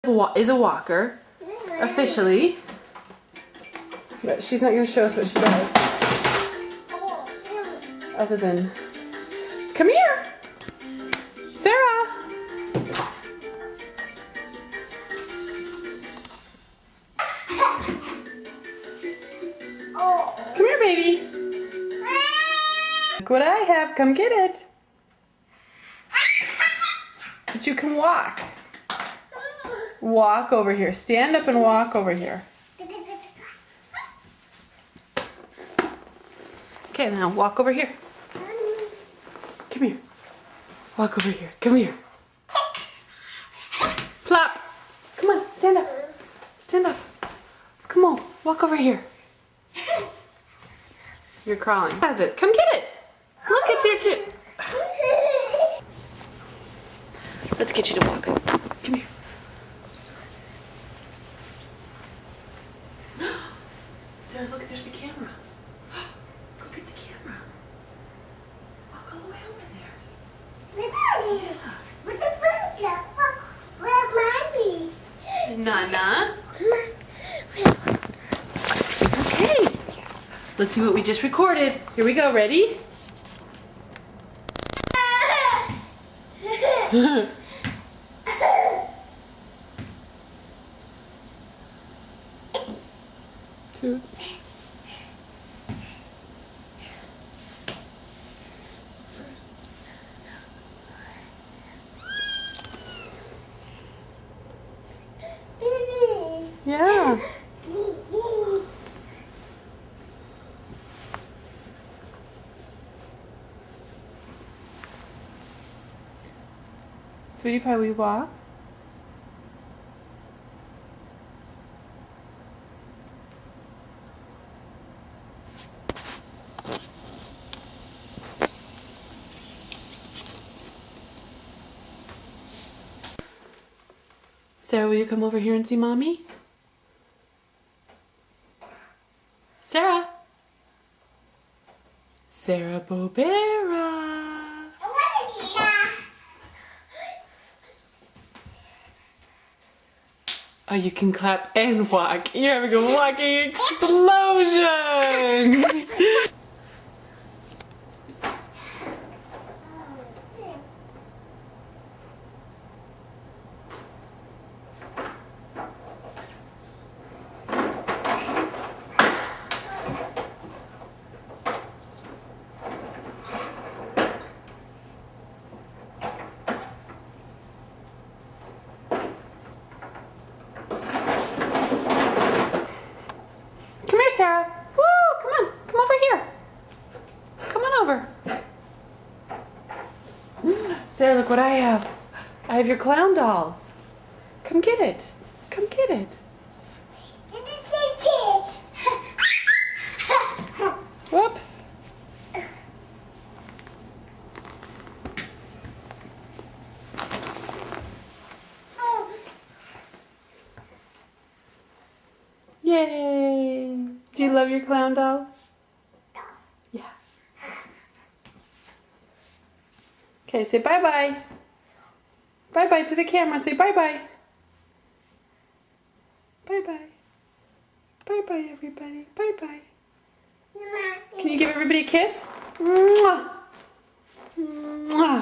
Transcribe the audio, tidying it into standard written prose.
Is a walker, officially. But she's not going to show us what she does. Other than... Come here! Sarah! Come here, baby. Look what I have. Come get it. But you can walk. Walk over here. Stand up and walk over here. Okay, now walk over here. Come here. Walk over here. Come here. Plop. Come on, stand up. Stand up. Come on, walk over here. You're crawling. Has it? Come get it. Look, it's your Let's get you to walk. Come here. Sarah, look, there's the camera. Go get the camera. Walk all the way over there. Nana. Okay. Let's see what we just recorded. Here we go. Ready? Two. Yeah. Sweetie pie, we walk? Sarah, will you come over here and see Mommy? Sarah? Sarah Bobera. Oh, you can clap and walk. You're having a walking explosion! Sarah. Woo! Come on. Come over here. Come on over. Sarah, look what I have. I have your clown doll. Come get it. Come get it. Whoops. Yay! Do you love your clown doll? Yeah. Okay, say bye-bye. Bye-bye to the camera. Say bye-bye. Bye-bye. Bye-bye, everybody. Bye-bye. Can you give everybody a kiss? Mwah. Mwah.